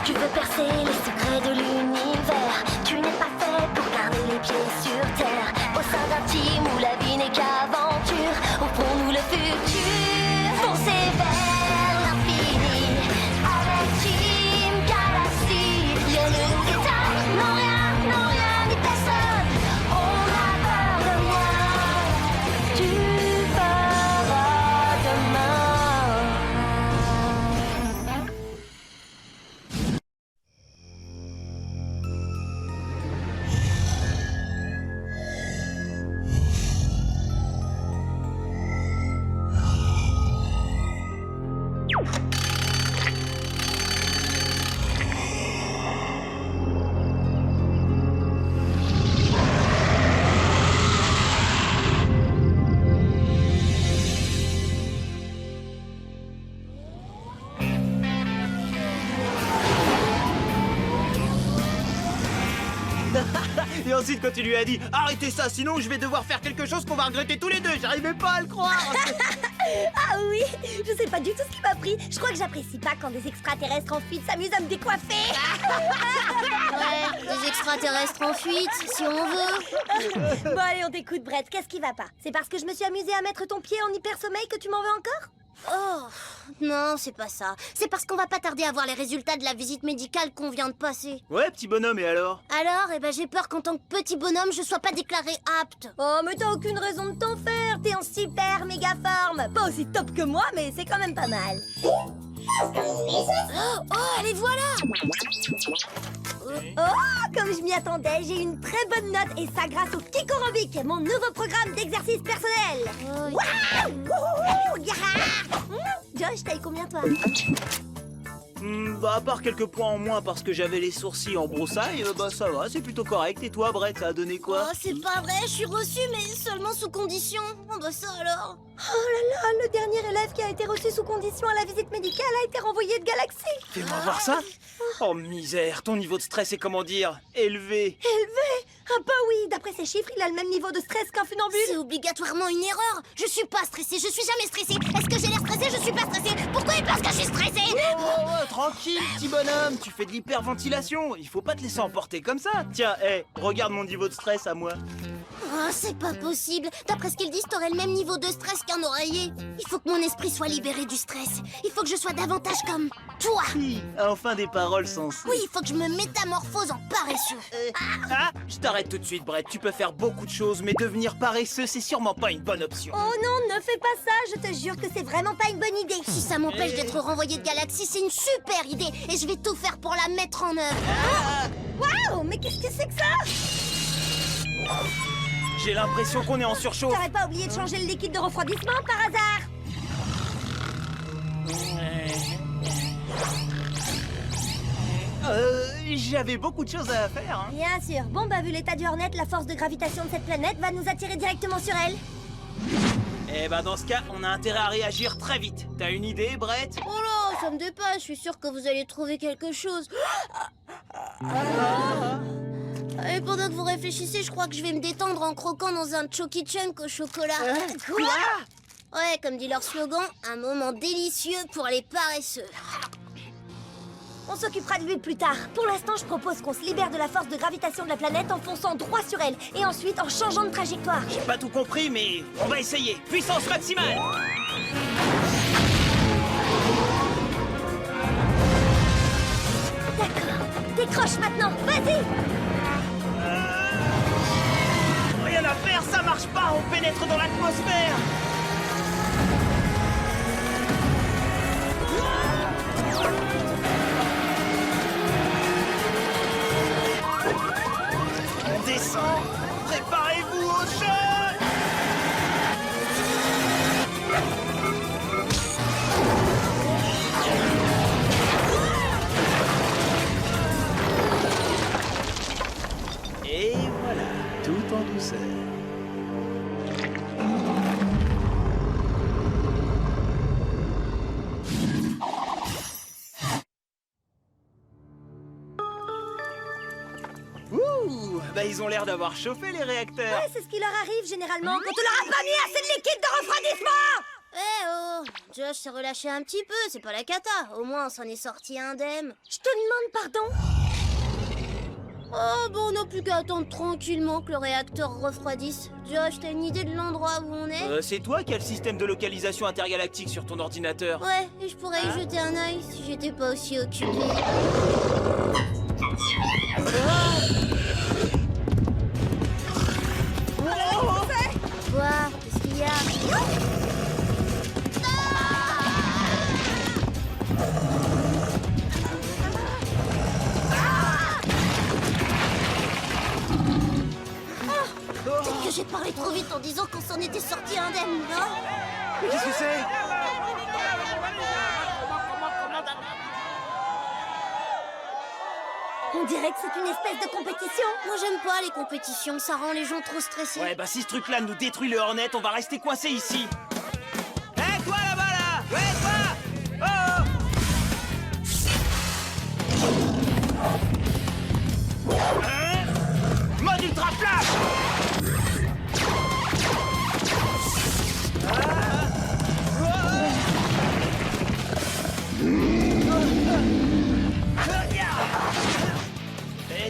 Tu veux percer les secrets de l'univers. Tu n'es pas fait pour garder les pieds sur terre. Au sein d'un team où la vie n'est qu'aventure, offrons-nous le futur. Foncez vers l'infini avec Team Galaxy. Rien ne nous déteint, non rien ni personne. On a peur de rien. Tu feras demain. Et ensuite quand tu lui as dit « Arrêtez ça, sinon je vais devoir faire quelque chose qu'on va regretter tous les deux !» J'arrivais pas à le croire. Ah oui, je sais pas du tout ce qui m'a pris. Je crois que j'apprécie pas quand des extraterrestres en fuite s'amusent à me décoiffer. Ouais, des extraterrestres en fuite, si on veut. Bon allez, on t'écoute Brett, qu'est-ce qui va pas? C'est parce que je me suis amusée à mettre ton pied en hyper sommeil que tu m'en veux encore? Oh, non, c'est pas ça. C'est parce qu'on va pas tarder à voir les résultats de la visite médicale qu'on vient de passer. Ouais, petit bonhomme, et alors? Alors, j'ai peur qu'en tant que petit bonhomme, je sois pas déclaré apte. Oh, mais t'as aucune raison de t'en faire. T'es en super méga forme. Pas aussi top que moi, mais c'est quand même pas mal. Oh, allez, voilà. Oh, comme je m'y attendais, j'ai une très bonne note et ça grâce au Kikorobic, mon nouveau programme d'exercice personnel. Oh, Waouh! Wouhou! Yaha! Josh, t'as eu combien toi? Bah à part quelques points en moins parce que j'avais les sourcils en broussailles, bah ça va, c'est plutôt correct. Et toi, Brett, ça a donné quoi? Oh, c'est pas vrai, je suis reçue, mais seulement sous condition. Oh, bah ça alors. Oh là là, le dernier élève qui a été reçu sous condition à la visite médicale a été renvoyé de Galaxy. Fais-moi voir ça. Oh misère, ton niveau de stress est comment dire, élevé. Élevé? Ah bah oui, d'après ses chiffres, il a le même niveau de stress qu'un funambule. C'est obligatoirement une erreur. Je suis pas stressée, je suis jamais stressée. Est-ce que j'ai l'air stressée? Je suis pas stressée. Pourquoi il pense que je suis stressée? Oh, tranquille, petit bonhomme, tu fais de l'hyperventilation. Il faut pas te laisser emporter comme ça. Tiens, regarde mon niveau de stress à moi. Oh, c'est pas possible. D'après ce qu'ils disent, t'aurais le même niveau de stress qu'un oreiller. Il faut que mon esprit soit libéré du stress. Il faut que je sois davantage comme toi. Enfin des paroles sensées. Oui, il faut que je me métamorphose en paresseux. Je t'arrête tout de suite, Brett. Tu peux faire beaucoup de choses, mais devenir paresseux, c'est sûrement pas une bonne option. Oh non, ne fais pas ça, je te jure que c'est vraiment pas une bonne idée. Si ça m'empêche d'être renvoyé de Galaxy, c'est une super idée. Et je vais tout faire pour la mettre en œuvre. Waouh, mais qu'est-ce que c'est que ça? J'ai l'impression qu'on est en surchauffe. T'aurais pas oublié de changer le liquide de refroidissement par hasard? J'avais beaucoup de choses à faire. Hein. Bien sûr. Bon bah vu l'état du Hornet, la force de gravitation de cette planète va nous attirer directement sur elle. Eh ben dans ce cas, on a intérêt à réagir très vite. T'as une idée, Brett? Oh là, ça me dépasse. Je suis sûre que vous allez trouver quelque chose. Et pendant que vous réfléchissez, je crois que je vais me détendre en croquant dans un Choki Chunk au chocolat. Quoi? Ouais, comme dit leur slogan, un moment délicieux pour les paresseux. On s'occupera de lui plus tard. Pour l'instant, je propose qu'on se libère de la force de gravitation de la planète en fonçant droit sur elle. Et ensuite en changeant de trajectoire. J'ai pas tout compris, mais on va essayer. Puissance maximale. D'accord. Décroche maintenant. Vas-y. Rien à faire, ça marche pas. On pénètre dans l'atmosphère. On descend. Préparez-vous au choc. Et voilà, tout en douceur. Ouh, bah ils ont l'air d'avoir chauffé les réacteurs. Ouais, c'est ce qui leur arrive généralement quand on leur a pas mis assez de liquide de refroidissement. Eh oh, Josh s'est relâché un petit peu, c'est pas la cata. Au moins, on s'en est sorti indemne. Je te demande pardon. Oh, bon, on n'a plus qu'à attendre tranquillement que le réacteur refroidisse. Josh, t'as une idée de l'endroit où on est? C'est toi qui as le système de localisation intergalactique sur ton ordinateur. Ouais, et je pourrais y jeter un œil si j'étais pas aussi occupée. Quoi? Qu'est-ce qu'il y a? Peut-être que j'ai parlé trop vite en disant qu'on s'en était sorti indemne, non? Mais qu'est-ce que c'est? On dirait que c'est une espèce de compétition. Moi, j'aime pas les compétitions, ça rend les gens trop stressés. Ouais, bah si ce truc-là nous détruit le Hornet, on va rester coincé ici. Hé, toi là-bas là! Ouais, toi! Oh! Hein? Mode ultra flash!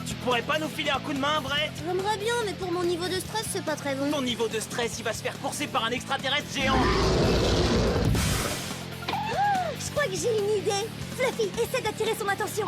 Tu pourrais pas nous filer un coup de main, Brett? J'aimerais bien, mais pour mon niveau de stress, c'est pas très bon. Ton niveau de stress, il va se faire courser par un extraterrestre géant. Je crois que j'ai une idée. Fluffy, essaie d'attirer son attention.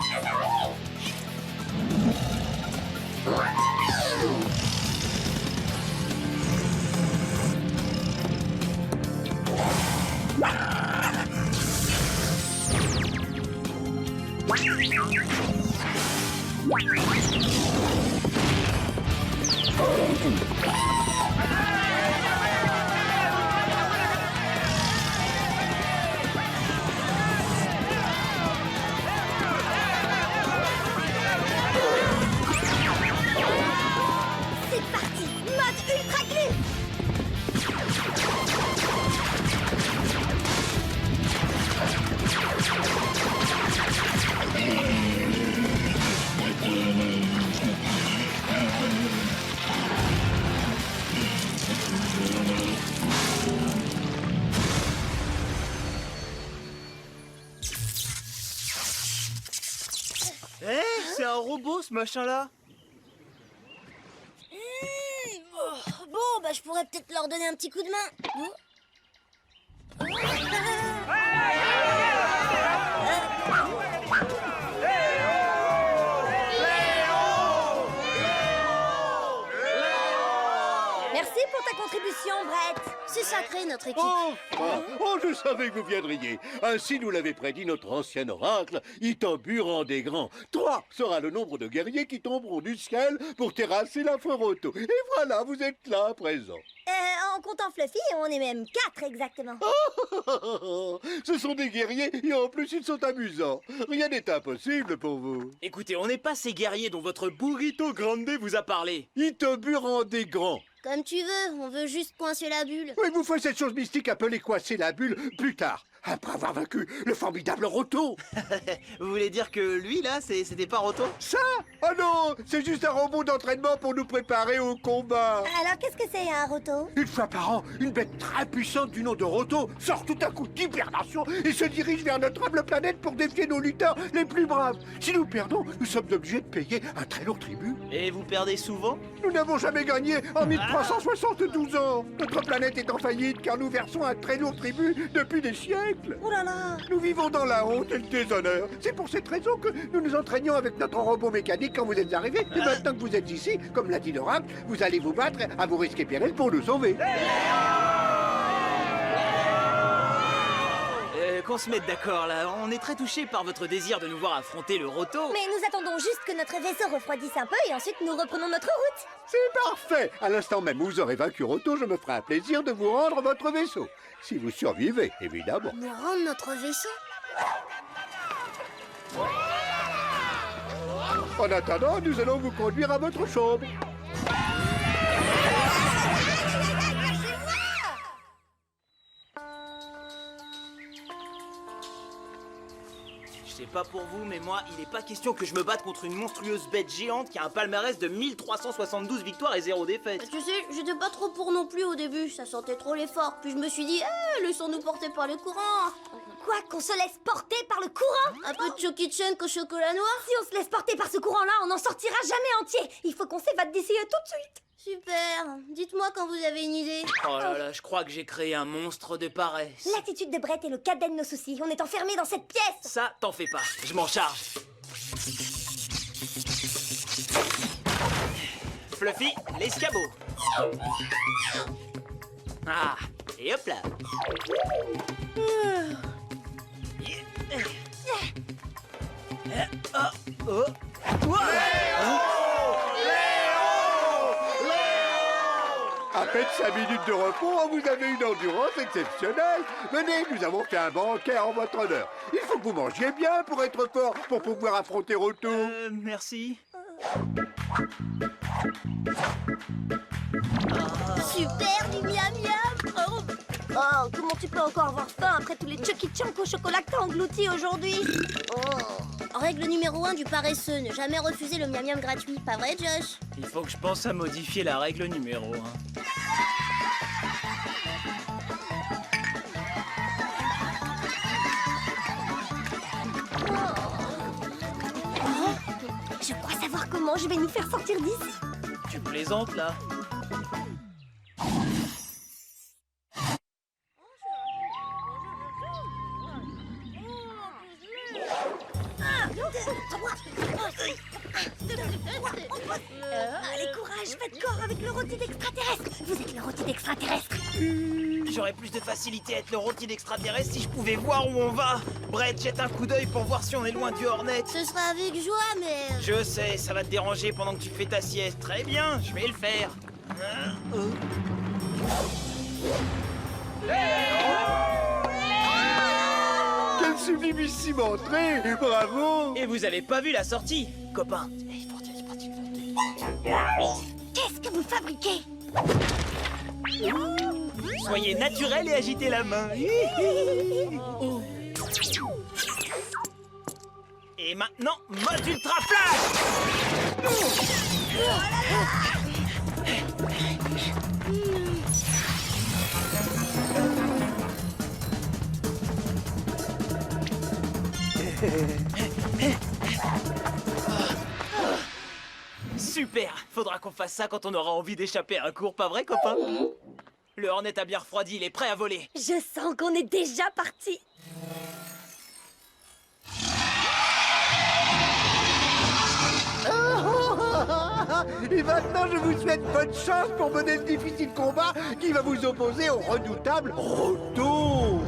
C'est parti, mode ultra glue. Hé, c'est un robot ce machin-là. Bon, bah je pourrais peut-être leur donner un petit coup de main. Merci pour ta contribution, Brett. C'est sacré, notre équipe. Oh, je savais que vous viendriez. Ainsi nous l'avait prédit notre ancien oracle, Itobu des grands. 3 sera le nombre de guerriers qui tomberont du ciel pour terrasser la Foroto. Et voilà, vous êtes là à présent. En comptant Fluffy, on est même 4 exactement. Ce sont des guerriers et en plus ils sont amusants. Rien n'est impossible pour vous. Écoutez, on n'est pas ces guerriers dont votre burrito grande vous a parlé. Itobu des grands. Comme tu veux, on veut juste coincer la bulle. Oui, vous faites cette chose mystique appelée coincer la bulle plus tard, après avoir vaincu le formidable Roto. Vous voulez dire que lui là, c'était pas Roto? Ça? Oh non, c'est juste un robot d'entraînement pour nous préparer au combat. Alors, qu'est-ce que c'est un roto? Une fois par an, une bête très puissante du nom de Roto sort tout à coup d'hibernation et se dirige vers notre humble planète pour défier nos lutteurs les plus braves. Si nous perdons, nous sommes obligés de payer un très lourd tribut. Et vous perdez souvent? Nous n'avons jamais gagné en 1372 ans. Notre planète est en faillite car nous versons un très lourd tribut depuis des siècles. Oh là là. Nous vivons dans la honte et le déshonneur. C'est pour cette raison que nous nous entraînions avec notre robot mécanique quand vous êtes arrivés. Et maintenant que vous êtes ici, comme l'a dit l'oracle, vous allez vous battre à vous risquer péril pour nous sauver. Qu'on se mette d'accord là, on est très touchés par votre désir de nous voir affronter le Roto. Mais nous attendons juste que notre vaisseau refroidisse un peu et ensuite nous reprenons notre route. C'est parfait. À l'instant même où vous aurez vaincu Roto, je me ferai un plaisir de vous rendre votre vaisseau. Si vous survivez, évidemment. Nous rendre notre vaisseau? En attendant, nous allons vous conduire à votre chambre. Je sais pas pour vous, mais moi, il est pas question que je me batte contre une monstrueuse bête géante qui a un palmarès de 1372 victoires et 0 défaites. Tu sais, j'étais pas trop pour non plus au début, ça sentait trop l'effort. Puis je me suis dit, laissons-nous porter par le courant. Quoi, qu'on se laisse porter par le courant? Un peu de Chucky Chunk au chocolat noir. Si on se laisse porter par ce courant-là, on n'en sortira jamais entier. Il faut qu'on s'évade d'ici tout de suite. Super, dites-moi quand vous avez une idée. Oh là là, je crois que j'ai créé un monstre de paresse. L'attitude de Brett est le cadet de nos soucis. On est enfermés dans cette pièce. Ça, t'en fais pas, je m'en charge. Fluffy, l'escabeau. Ah, et hop là. Oh. À peine 5 minutes de repos, vous avez une endurance exceptionnelle. Venez, nous avons fait un banquet en votre honneur. Il faut que vous mangiez bien pour être fort, pour pouvoir affronter Roto. Merci. Super, du miam miam. Oh, comment tu peux encore avoir faim après tous les Chucky Chunk au chocolat que t'as engloutis aujourd'hui? Règle numéro 1 du paresseux, ne jamais refuser le miam miam gratuit, pas vrai Josh? Il faut que je pense à modifier la règle numéro 1. Je crois savoir comment je vais nous faire sortir d'ici. Tu plaisantes là? Allez, courage, faites corps avec le rôti d'extraterrestre. Vous êtes le rôti d'extraterrestre. J'aurais plus de facilité à être le rôti d'extraterrestre si je pouvais voir où on va. Brett, jette un coup d'œil pour voir si on est loin du Hornet. Ce sera avec joie, mais... Je sais, ça va te déranger pendant que tu fais ta sieste. Très bien, je vais le faire. Quelle sublimissime entrée! Bravo! Et vous avez pas vu la sortie, copain? Qu'est-ce que vous fabriquez? Soyez naturel et agitez la main. Et maintenant, mode ultra flash. Super. Faudra qu'on fasse ça quand on aura envie d'échapper à un cours, pas vrai, copain? Le Hornet a bien refroidi, il est prêt à voler. Je sens qu'on est déjà parti. Et maintenant, je vous souhaite bonne chance pour mener le difficile combat qui va vous opposer au redoutable Roto.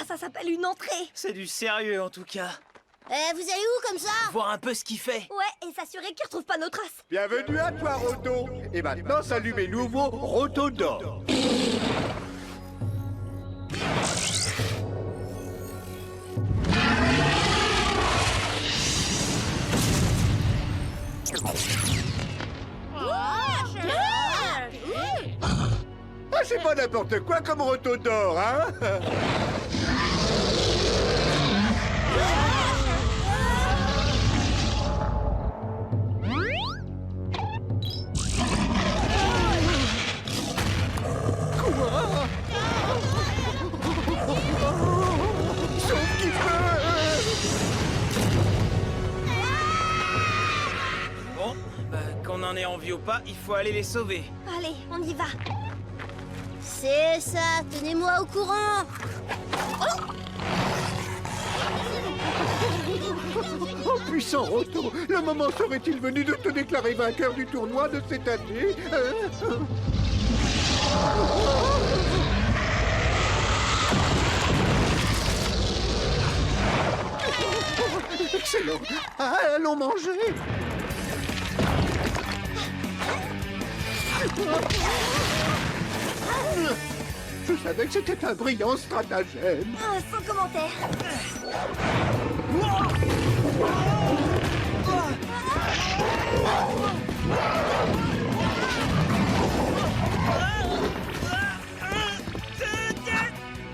Ça s'appelle une entrée. C'est du sérieux, en tout cas. vous allez où comme ça? Voir un peu ce qu'il fait. Ouais, et s'assurer qu'il retrouve pas nos traces. Bienvenue à toi, Roto. Et maintenant, salut mes nouveaux Roto d'or. Ah, c'est pas n'importe quoi comme Roto d'or, hein? Bon, qu'on en ait envie ou pas, il faut aller les sauver. Allez, on y va. C'est ça, tenez-moi au courant. Oh, puissant Roto, le moment serait-il venu de te déclarer vainqueur du tournoi de cette année? Excellent. Ah, allons manger. Je savais que c'était un brillant stratagème. Ah, sans commentaire.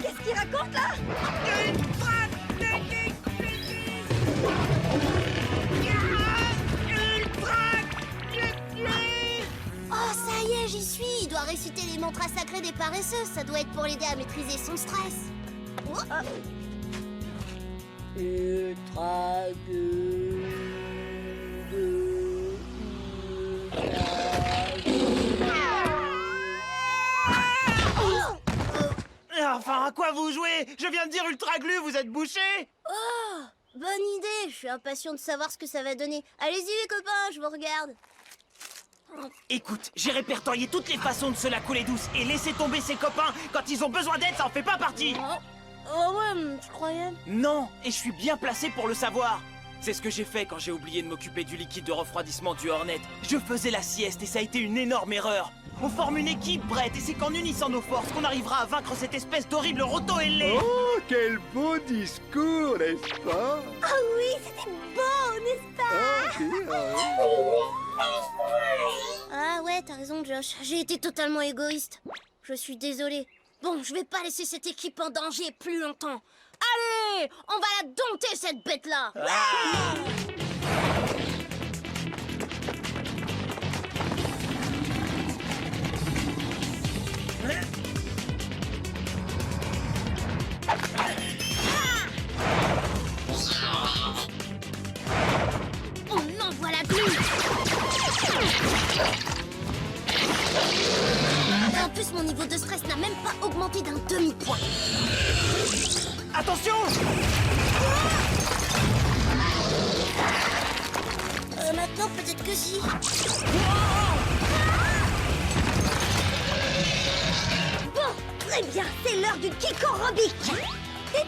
Qu'est-ce qu'il raconte là? Oh, ça y est, j'y suis. Il doit réciter les mantras sacrés des paresseux. Ça doit être pour l'aider à maîtriser son stress. Oh. Ultra Enfin, à quoi vous jouez? Je viens de dire ultra glu, vous êtes bouché? Oh, bonne idée. Je suis impatient de savoir ce que ça va donner. Allez-y les copains, je vous regarde. Écoute, j'ai répertorié toutes les façons de se la couler douce et laisser tomber ses copains quand ils ont besoin d'aide, ça en fait pas partie. Oh ouais, je croyais. Non, et je suis bien placé pour le savoir. C'est ce que j'ai fait quand j'ai oublié de m'occuper du liquide de refroidissement du Hornet. Je faisais la sieste et ça a été une énorme erreur. On forme une équipe, Brett, et c'est qu'en unissant nos forces qu'on arrivera à vaincre cette espèce d'horrible roto-ailé. Oh, quel beau discours, n'est-ce pas? Ah oui, c'était beau, n'est-ce pas? Ah ouais, t'as raison, Josh. J'ai été totalement égoïste. Je suis désolée. Bon, je vais pas laisser cette équipe en danger plus longtemps. Allez, on va la dompter, cette bête-là. On envoie la glu. En plus, mon niveau de stress n'a même pas augmenté d'un demi-point. Attention! Maintenant, peut-être que si. Bon, très bien, c'est l'heure du Kikorobic. Hey!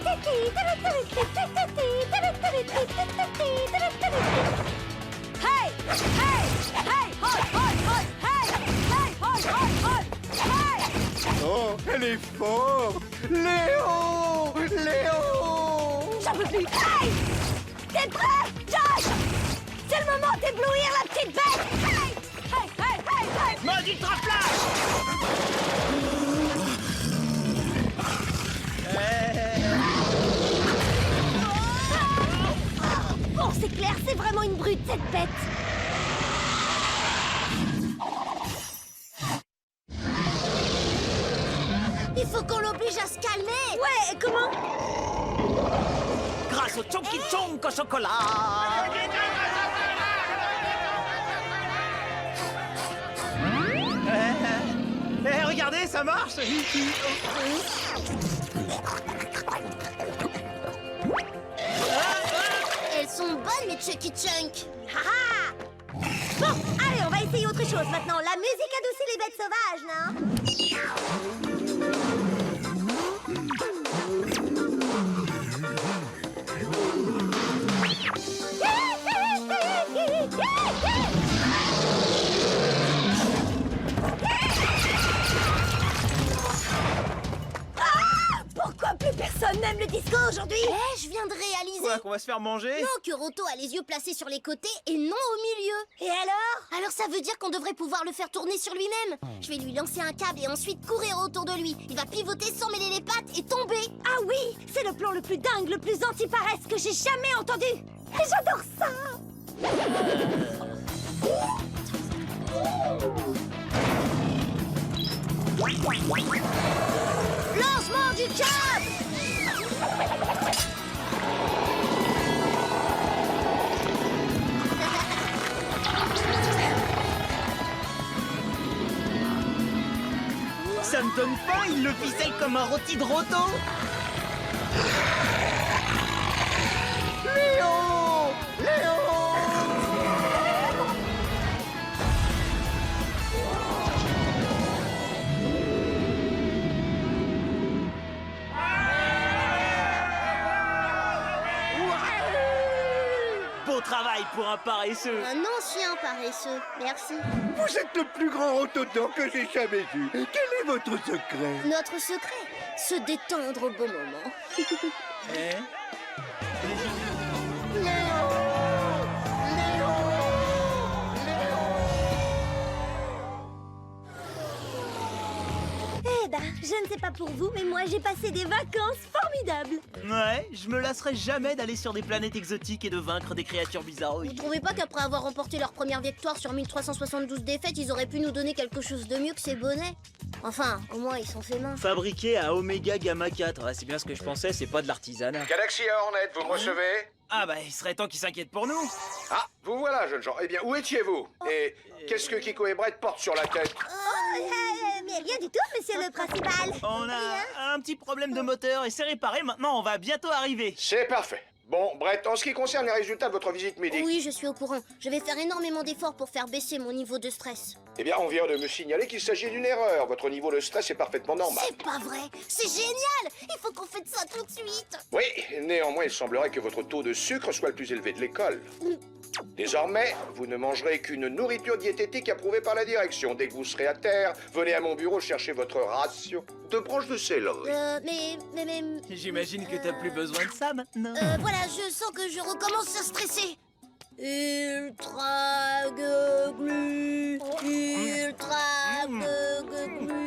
Hey! Hey! Hoi! Hoi! Hoi! Hey! Hey! Hoi! Hoi! Hoi! Hey! Oh, elle est forte! Léo! Léo! J'en peux plus! Hey! T'es prêt, Josh? C'est le moment d'éblouir la petite bête! Hey! Hey! Hey! Hey! Hey! Mode ultra flash! Bon, c'est clair, c'est vraiment une brute, cette bête! Il faut qu'on l'oblige à se calmer. Ouais, et comment? Grâce au Chonky Chonk au chocolat! Regardez, ça marche! Elles sont bonnes, mes Chucky Chunk. Haha! Bon, allez, on va essayer autre chose maintenant. La musique adoucit les bêtes sauvages, non? Ah! Pourquoi plus personne n'aime le disco aujourd'hui? Eh, je viens de réaliser. Quoi, qu'on va se faire manger? Non, que Roto a les yeux placés sur les côtés et non au milieu. Et alors? Alors ça veut dire qu'on devrait pouvoir le faire tourner sur lui-même. Je vais lui lancer un câble et ensuite courir autour de lui. Il va pivoter sans mêler les pattes et tomber. Ah oui, c'est le plan le plus dingue, le plus anti-paresse que j'ai jamais entendu. Et j'adore ça. Lancement du câble. Ça me donne faim, il le ficelle comme un rôti de roto! Léo! Léo! Beau travail pour un paresseux! Un ancien paresseux. Merci. Vous êtes le plus grand rotodor que j'ai jamais vu. Quel est votre secret? Notre secret, se détendre au bon moment. Eh? Eh ben, je ne sais pas pour vous, mais moi j'ai passé des vacances formidables. Ouais, je me lasserai jamais d'aller sur des planètes exotiques et de vaincre des créatures Vous bizarroïdes. trouvez pas qu'après avoir remporté leur première victoire sur 1372 défaites, ils auraient pu nous donner quelque chose de mieux que ces bonnets? Enfin, au moins ils sont faits main. Fabriqué à Oméga Gamma 4, ouais, c'est bien ce que je pensais, c'est pas de l'artisanat. Galaxy Hornet, vous me recevez? Ah bah, il serait temps qu'ils s'inquiètent pour nous. Ah, vous voilà, jeunes gens. Eh bien, où étiez-vous? Et qu'est-ce que Kiko et Brett portent sur la tête? Mais rien du tout, monsieur le principal. On a un petit problème de moteur et c'est réparé, maintenant on va bientôt arriver. C'est parfait. Bon, Brett, en ce qui concerne les résultats de votre visite médicale... Oui, je suis au courant. Je vais faire énormément d'efforts pour faire baisser mon niveau de stress. Eh bien, on vient de me signaler qu'il s'agit d'une erreur. Votre niveau de stress est parfaitement normal. C'est pas vrai! C'est génial! Il faut qu'on fasse ça tout de suite! Oui, néanmoins, il semblerait que votre taux de sucre soit le plus élevé de l'école. Désormais, vous ne mangerez qu'une nourriture diététique approuvée par la direction. Dès que vous serez à terre, venez à mon bureau chercher votre ration de branches de céleri. Mais... J'imagine que t'as plus besoin de ça maintenant. Voilà, je sens que je recommence à stresser. Ultra glu, ultra glu.